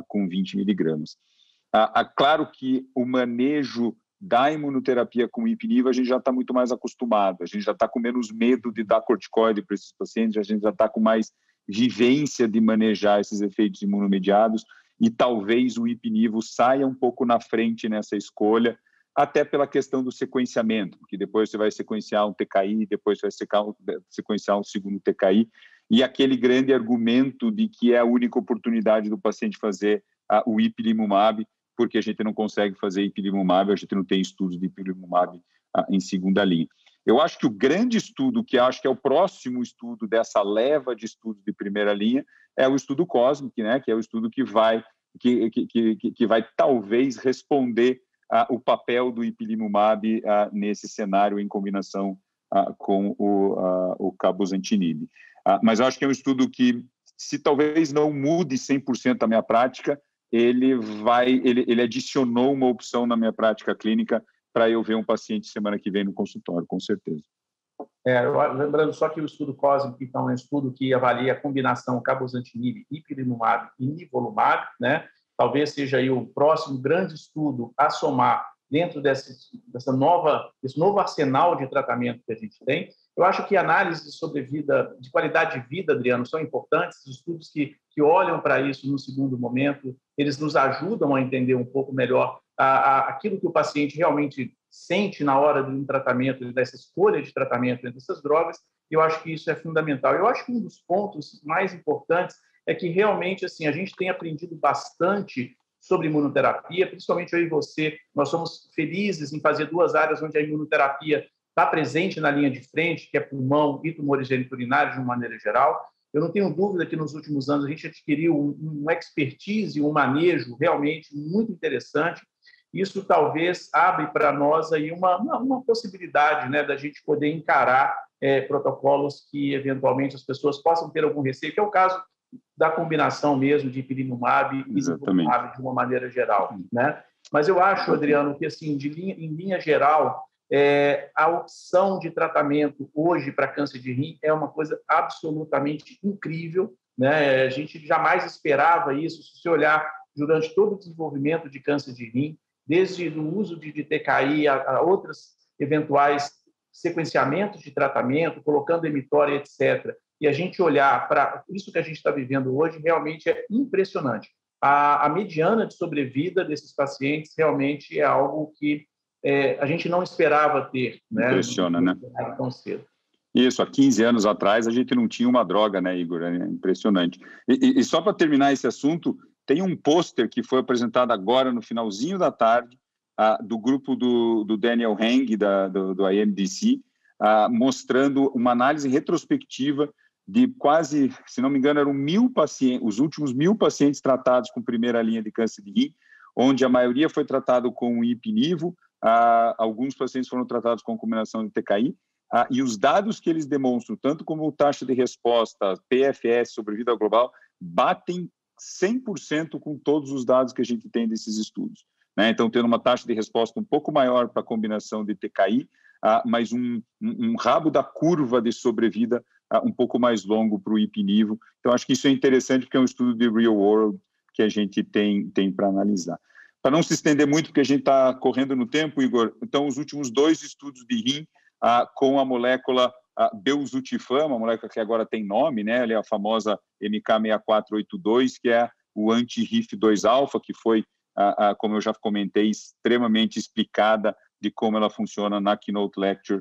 com 20 miligramas. Claro que o manejo da imunoterapia com ipinivo a gente já está muito mais acostumado, a gente já está com menos medo de dar corticoide para esses pacientes, a gente já está com mais vivência de manejar esses efeitos imunomediados, e talvez o ipinivo saia um pouco na frente nessa escolha, até pela questão do sequenciamento, porque depois você vai sequenciar um TKI, depois você vai sequenciar um segundo TKI, e aquele grande argumento de que é a única oportunidade do paciente fazer o ipilimumab, porque a gente não consegue fazer ipilimumab, a gente não tem estudos de ipilimumab em segunda linha. Eu acho que o grande estudo, que acho que é o próximo estudo dessa leva de estudos de primeira linha, é o estudo COSMIC, né, que é o estudo que vai talvez responder o papel do ipilimumab nesse cenário em combinação com o cabozantinib. Mas eu acho que é um estudo que, se talvez não mude 100% a minha prática, ele adicionou uma opção na minha prática clínica para eu ver um paciente semana que vem no consultório, com certeza. Lembrando só que o estudo COSMIC, então, é um estudo que avalia a combinação cabozantinib, ipilimumab e nivolumab, né? Talvez seja aí o próximo grande estudo a somar dentro desse novo arsenal de tratamento que a gente tem. Eu acho que análises de sobrevida, de qualidade de vida, Adriano, são importantes. Estudos que olham para isso no segundo momento, eles nos ajudam a entender um pouco melhor aquilo que o paciente realmente sente na hora de um tratamento, dessa escolha de tratamento entre essas drogas. Eu acho que isso é fundamental. Eu acho que um dos pontos mais importantes é que realmente assim a gente tem aprendido bastante sobre imunoterapia, principalmente eu e você. Nós somos felizes em fazer 2 áreas onde a imunoterapia está presente na linha de frente, que é pulmão e tumores geniturinários de uma maneira geral. Eu não tenho dúvida que nos últimos anos a gente adquiriu um expertise, um manejo realmente muito interessante. Isso talvez abre para nós aí uma possibilidade, né, da gente poder encarar protocolos que eventualmente as pessoas possam ter algum receio, que é o caso da combinação mesmo de ipilimumab e nivolumab de uma maneira geral, né? Mas eu acho, Adriano, que assim, em linha geral, a opção de tratamento hoje para câncer de rim é uma coisa absolutamente incrível, né? A gente jamais esperava isso. Se você olhar durante todo o desenvolvimento de câncer de rim, desde o uso de TKI a outros eventuais sequenciamentos de tratamento, colocando emitória, etc., e a gente olhar para isso que a gente está vivendo hoje, realmente é impressionante. A mediana de sobrevida desses pacientes realmente é algo que a gente não esperava ter. Impressiona, né? Tão cedo. Isso, há 15 anos atrás a gente não tinha uma droga, né, Igor? É impressionante. E só para terminar esse assunto, tem um pôster que foi apresentado agora no finalzinho da tarde, do grupo do Daniel Heng, do IMDC, mostrando uma análise retrospectiva de quase, se não me engano, eram 1.000 pacientes, os últimos 1.000 pacientes tratados com primeira linha de câncer de rim, onde a maioria foi tratado com ipinivo, alguns pacientes foram tratados com combinação de TKI, e os dados que eles demonstram, tanto como taxa de resposta, PFS, sobrevida global, batem 100% com todos os dados que a gente tem desses estudos, né? Então, tendo uma taxa de resposta um pouco maior para a combinação de TKI, mas um rabo da curva de sobrevida um pouco mais longo para o ipinivo. Então, acho que isso é interessante, porque é um estudo de real world que a gente tem para analisar. Para não se estender muito, porque a gente está correndo no tempo, Igor, então, os últimos 2 estudos de rim com a molécula belzutifan, uma molécula que agora tem nome, né? Ela é a famosa MK6482, que é o anti-HIF2-alfa, que foi, como eu já comentei, extremamente explicada de como ela funciona na Keynote Lecture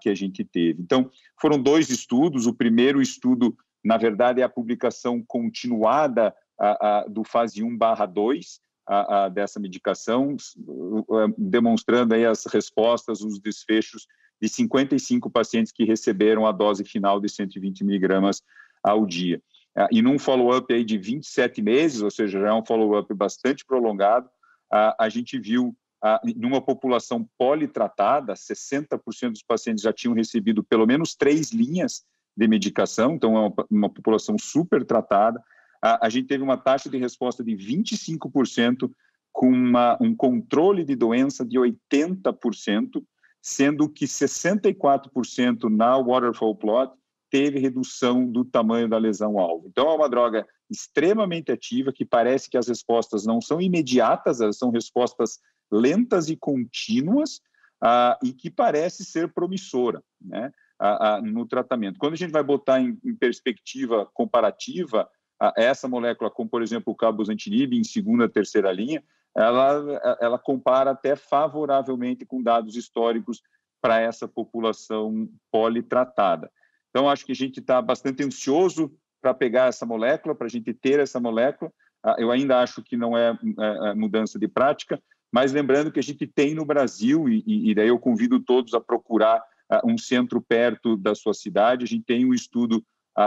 que a gente teve. Então, foram 2 estudos. O primeiro estudo, na verdade, é a publicação continuada do fase 1/2 dessa medicação, demonstrando aí as respostas, os desfechos de 55 pacientes que receberam a dose final de 120 miligramas ao dia. E num follow-up aí de 27 meses, ou seja, já é um follow-up bastante prolongado, a gente viu numa população politratada, 60% dos pacientes já tinham recebido pelo menos 3 linhas de medicação, então é uma população super tratada. A gente teve uma taxa de resposta de 25%, com um controle de doença de 80%, sendo que 64% na waterfall plot teve redução do tamanho da lesão-alvo. Então, é uma droga extremamente ativa, que parece que as respostas não são imediatas, elas são respostas lentas e contínuas, e que parece ser promissora, né, no tratamento. Quando a gente vai botar em perspectiva comparativa essa molécula com, por exemplo, o cabozantinib em segunda, terceira linha, ela compara até favoravelmente com dados históricos para essa população politratada. Então, acho que a gente está bastante ansioso para pegar essa molécula, para a gente ter essa molécula. Eu ainda acho que não é mudança de prática, mas lembrando que a gente tem no Brasil, e daí eu convido todos a procurar um centro perto da sua cidade. A gente tem um estudo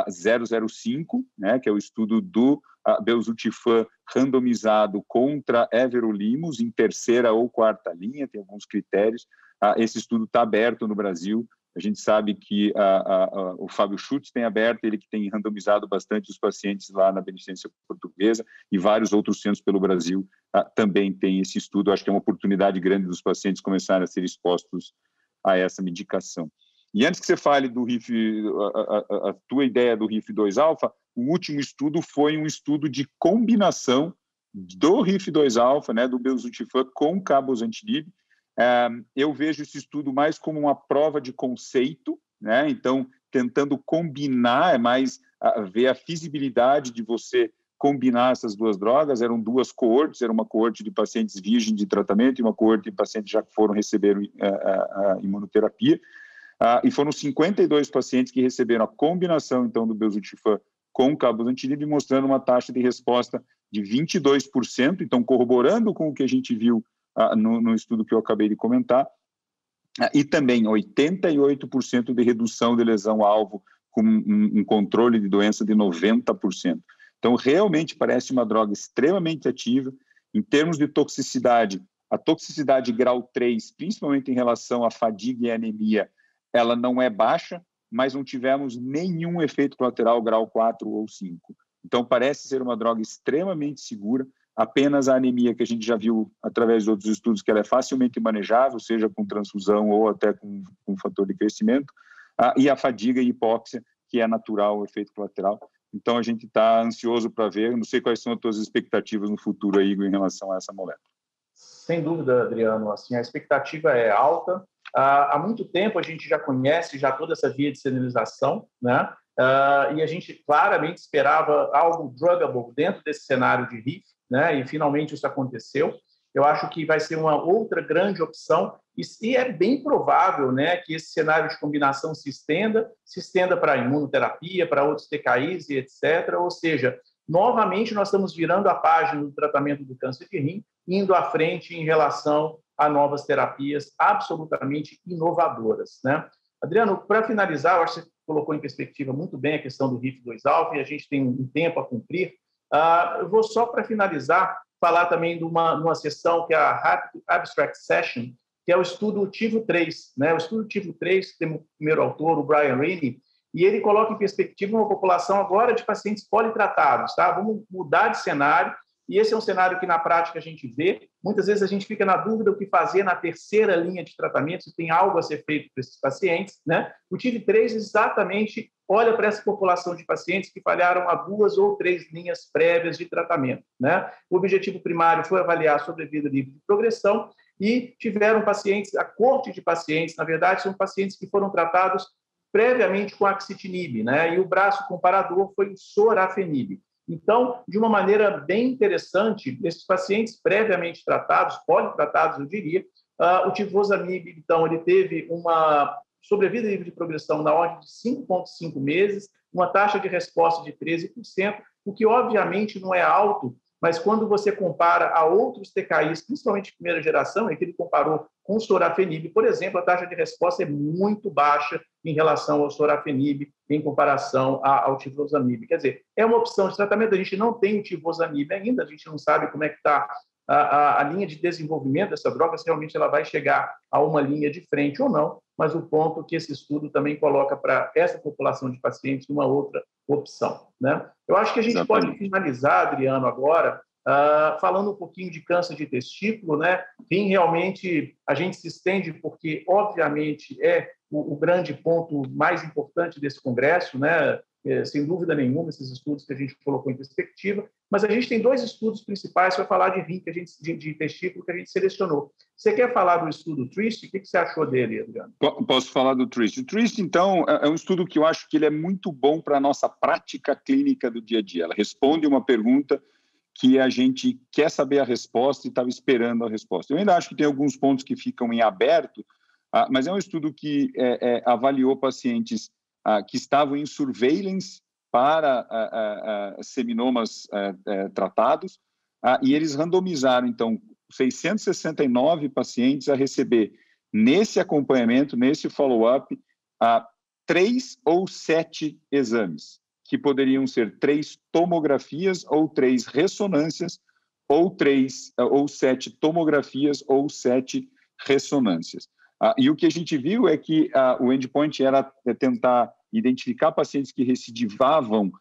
005, né, que é o estudo do belzutifan randomizado contra everolimus em terceira ou quarta linha, tem alguns critérios. Esse estudo está aberto no Brasil. A gente sabe que o Fábio Schutz tem aberto, ele que tem randomizado bastante os pacientes lá na Beneficência Portuguesa, e vários outros centros pelo Brasil também tem esse estudo. Acho que é uma oportunidade grande dos pacientes começarem a ser expostos a essa medicação. E antes que você fale do RIF, a tua ideia do RIF2-alfa, o último estudo foi um estudo de combinação do RIF2-alfa, né, do belzutifan com cabozantinib, Eu vejo esse estudo mais como uma prova de conceito, né? Então, tentando combinar, mais ver a feasibilidade de você combinar essas duas drogas. Eram duas coortes, era uma coorte de pacientes virgens de tratamento e uma coorte de pacientes já que receberam a imunoterapia. E foram 52 pacientes que receberam a combinação, então, do belzutifan com cabozantinib, mostrando uma taxa de resposta de 22%, então, corroborando com o que a gente viu no estudo que eu acabei de comentar, e também 88% de redução de lesão-alvo com um controle de doença de 90%. Então, realmente parece uma droga extremamente ativa. Em termos de toxicidade, a toxicidade grau 3, principalmente em relação à fadiga e anemia, ela não é baixa, mas não tivemos nenhum efeito colateral grau 4 ou 5. Então, parece ser uma droga extremamente segura. Apenas a anemia, que a gente já viu através de outros estudos, que ela é facilmente manejável, seja com transfusão ou até com fator de crescimento, e a fadiga e hipóxia, que é natural, o efeito colateral. Então, a gente está ansioso para ver. Não sei quais são as tuas expectativas no futuro aí em relação a essa molécula. Sem dúvida, Adriano. Assim, a expectativa é alta. Há muito tempo a gente já conhece já toda essa via de sinalização, né? E a gente claramente esperava algo druggable dentro desse cenário de RIF, né? E finalmente isso aconteceu. Eu acho que vai ser uma outra grande opção e é bem provável, né, que esse cenário de combinação se estenda para a imunoterapia, para outros TKIs e etc. Ou seja, novamente nós estamos virando a página do tratamento do câncer de rim, indo à frente em relação a novas terapias absolutamente inovadoras, né? Adriano, para finalizar, eu acho que você colocou em perspectiva muito bem a questão do RIF2-alfa e a gente tem um tempo a cumprir. Eu vou só, para finalizar, falar também de uma sessão que é a Abstract Session, que é o estudo TIVO3, né? O estudo TIVO3, tem o primeiro autor, o Brian Rainey, e ele coloca em perspectiva uma população agora de pacientes politratados, tá? Vamos mudar de cenário, e esse é um cenário que na prática a gente vê. Muitas vezes a gente fica na dúvida o que fazer na terceira linha de tratamento, se tem algo a ser feito para esses pacientes, né? O TIV3 exatamente olha para essa população de pacientes que falharam a 2 ou 3 linhas prévias de tratamento, né? O objetivo primário foi avaliar a sobrevida livre de progressão e tiveram pacientes, a coorte de pacientes, na verdade, são pacientes que foram tratados previamente com axitinib, né? E o braço comparador foi o sorafenib. Então, de uma maneira bem interessante, esses pacientes previamente tratados, politratados, eu diria, o tivozanib, então, ele teve uma sobrevida livre de progressão na ordem de 5,5 meses, uma taxa de resposta de 13%, o que obviamente não é alto, mas quando você compara a outros TKIs, principalmente de primeira geração, é que ele comparou com o sorafenib, por exemplo, a taxa de resposta é muito baixa em relação ao sorafenib, em comparação ao tivozanib. Quer dizer, é uma opção de tratamento. A gente não tem o tivozanib ainda, a gente não sabe como é que está a linha de desenvolvimento dessa droga, se realmente ela vai chegar a uma linha de frente ou não, mas o ponto que esse estudo também coloca para essa população de pacientes uma outra opção, né? Eu acho que a gente pode finalizar, Adriano, agora, falando um pouquinho de câncer de testículo, né? Rim realmente a gente se estende porque, obviamente, é o grande ponto mais importante desse congresso, né? Sem dúvida nenhuma, esses estudos que a gente colocou em perspectiva, mas a gente tem 2 estudos principais para falar de rim, de testículo, que a gente selecionou. Você quer falar do estudo TRIST? O que você achou dele, Adriano? Posso falar do TRIST. O TRIST, então, é um estudo que eu acho que ele é muito bom para a nossa prática clínica do dia a dia. Ela responde uma pergunta que a gente quer saber a resposta e estava esperando a resposta. Eu ainda acho que tem alguns pontos que ficam em aberto, mas é um estudo que avaliou pacientes que estavam em surveillance para seminomas tratados, e eles randomizaram, então, 669 pacientes a receber, nesse acompanhamento, nesse follow-up, 3 ou 7 exames, que poderiam ser 3 tomografias ou 3 ressonâncias, ou 7 tomografias ou 7 ressonâncias. E o que a gente viu é que o endpoint era tentar identificar pacientes que recidivavam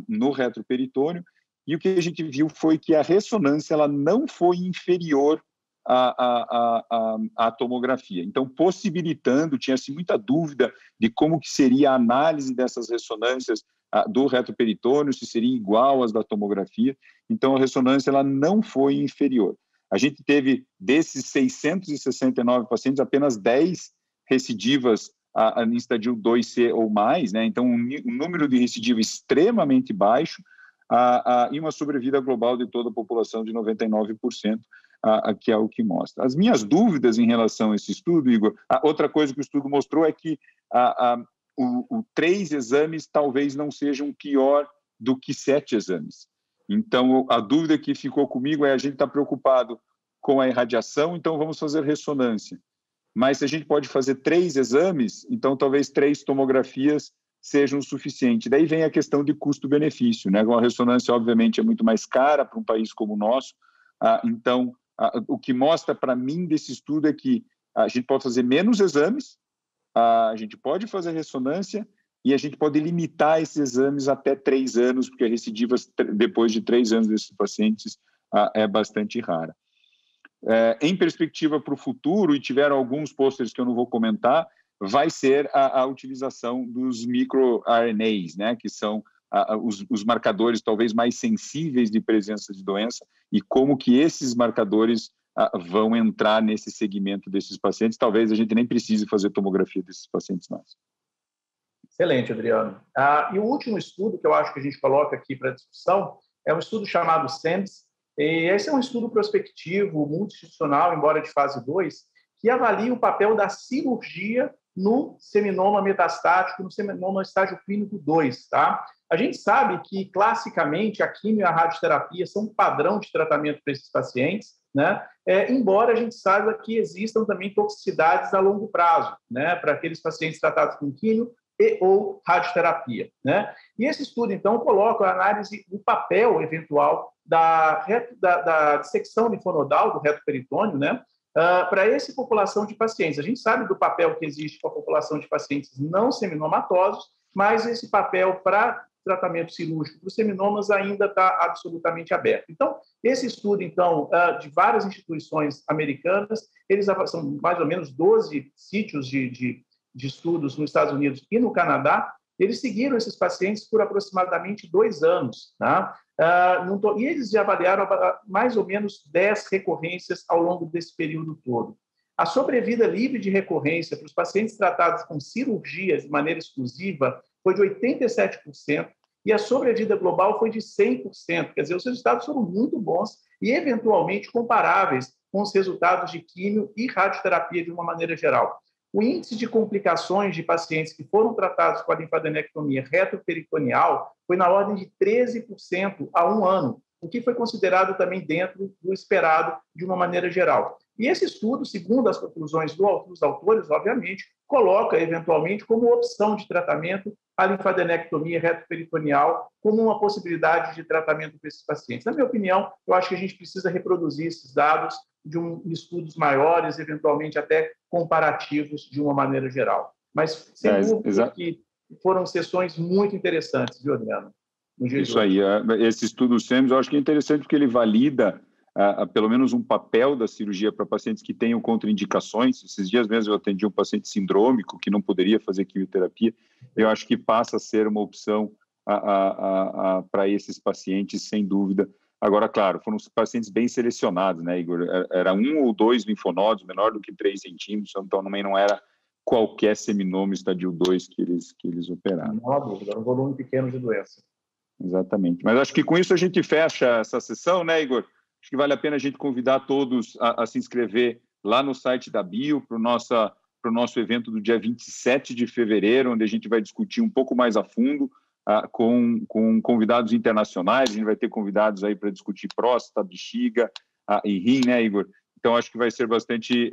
no retroperitônio, e o que a gente viu foi que a ressonância ela não foi inferior à tomografia. Então, possibilitando, tinha-se muita dúvida de como que seria a análise dessas ressonâncias do retroperitônio, se seria igual às da tomografia. Então, a ressonância ela não foi inferior. A gente teve, desses 669 pacientes, apenas 10 recidivas em estadio 2C ou mais, né? Então, um número de recidiva extremamente baixo e uma sobrevida global de toda a população de 99%, que é o que mostra. As minhas dúvidas em relação a esse estudo, Igor, outra coisa que o estudo mostrou é que o 3 exames talvez não sejam pior do que 7 exames. Então, a dúvida que ficou comigo é: a gente está preocupado com a irradiação, então vamos fazer ressonância. Mas se a gente pode fazer 3 exames, então talvez 3 tomografias sejam o suficiente. Daí vem a questão de custo-benefício, né? A ressonância, obviamente, é muito mais cara para um país como o nosso. Então, o que mostra para mim desse estudo é que a gente pode fazer menos exames, a gente pode fazer ressonância e a gente pode limitar esses exames até 3 anos, porque a recidiva depois de 3 anos desses pacientes é bastante rara. Em perspectiva para o futuro, e tiveram alguns pôsteres que eu não vou comentar, vai ser a utilização dos microRNAs, né, que são os marcadores talvez mais sensíveis de presença de doença, e como que esses marcadores vão entrar nesse segmento desses pacientes. Talvez a gente nem precise fazer tomografia desses pacientes mais. Excelente, Adriano. E o último estudo que eu acho que a gente coloca aqui para discussão é um estudo chamado SEMS. E esse é um estudo prospectivo, multi-institucional, embora de fase 2, que avalia o papel da cirurgia no seminoma metastático, no seminoma estágio clínico 2. Tá? A gente sabe que, classicamente, a quimio e a radioterapia são um padrão de tratamento para esses pacientes, né? Embora a gente saiba que existam também toxicidades a longo prazo, né? Para aqueles pacientes tratados com quimio ou radioterapia, né? E esse estudo, então, coloca a análise do papel eventual da dissecção linfonodal do reto peritônio, né? Para essa população de pacientes. A gente sabe do papel que existe para a população de pacientes não seminomatosos, mas esse papel para tratamento cirúrgico dos seminomas ainda está absolutamente aberto. Então, esse estudo, então, de várias instituições americanas, eles são mais ou menos 12 sítios de estudos nos Estados Unidos e no Canadá, eles seguiram esses pacientes por aproximadamente 2 anos. Tá? E eles já avaliaram mais ou menos 10 recorrências ao longo desse período todo. A sobrevida livre de recorrência para os pacientes tratados com cirurgias de maneira exclusiva foi de 87%, e a sobrevida global foi de 100%. Quer dizer, os resultados foram muito bons e, eventualmente, comparáveis com os resultados de químio e radioterapia de uma maneira geral. O índice de complicações de pacientes que foram tratados com a linfadenectomia retroperitoneal foi na ordem de 13% a 1 ano, o que foi considerado também dentro do esperado de uma maneira geral. E esse estudo, segundo as conclusões dos autores, obviamente, coloca, eventualmente, como opção de tratamento a linfadenectomia retroperitoneal como uma possibilidade de tratamento para esses pacientes. Na minha opinião, eu acho que a gente precisa reproduzir esses dados de estudos maiores, eventualmente até comparativos de uma maneira geral. Mas, sem dúvida, que foram sessões muito interessantes, viu, Adriano? Isso aí. Esse estudo SEMS, eu acho que é interessante porque ele valida pelo menos um papel da cirurgia para pacientes que tenham contraindicações. Esses dias mesmo eu atendi um paciente sindrômico que não poderia fazer quimioterapia. Eu acho que passa a ser uma opção para esses pacientes, sem dúvida. Agora, claro, foram pacientes bem selecionados, né, Igor? Era 1 ou 2 linfonodos, menor do que 3 centímetros, então também não era qualquer seminoma estadio 2 que eles operaram. Não há dúvida, era um volume pequeno de doença. Exatamente. Mas acho que com isso a gente fecha essa sessão, né, Igor? Acho que vale a pena a gente convidar todos a se inscrever lá no site da Bio para o nosso evento do dia 27 de fevereiro, onde a gente vai discutir um pouco mais a fundo com convidados internacionais. A gente vai ter convidados aí para discutir próstata, bexiga e rim, né, Igor? Então, acho que vai ser bastante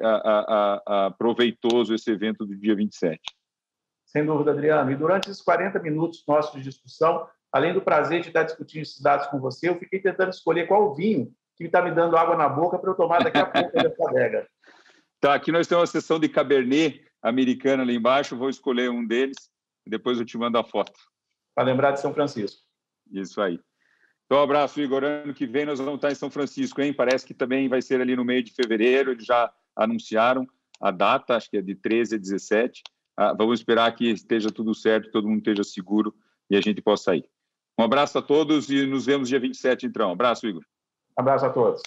proveitoso esse evento do dia 27. Sem dúvida, Adriano. E durante esses 40 minutos nossos de discussão, além do prazer de estar discutindo esses dados com você, eu fiquei tentando escolher qual vinho que está me dando água na boca para eu tomar daqui a pouco dessa adega. Tá, aqui nós temos uma sessão de Cabernet americana ali embaixo, vou escolher um deles e depois eu te mando a foto. Para lembrar de São Francisco. Isso aí. Então, um abraço, Igor. Ano que vem nós vamos estar em São Francisco, hein? Parece que também vai ser ali no meio de fevereiro, eles já anunciaram a data, acho que é de 13 a 17. Vamos esperar que esteja tudo certo, todo mundo esteja seguro e a gente possa ir. Um abraço a todos e nos vemos dia 27, então. Um abraço, Igor. Abraço a todos.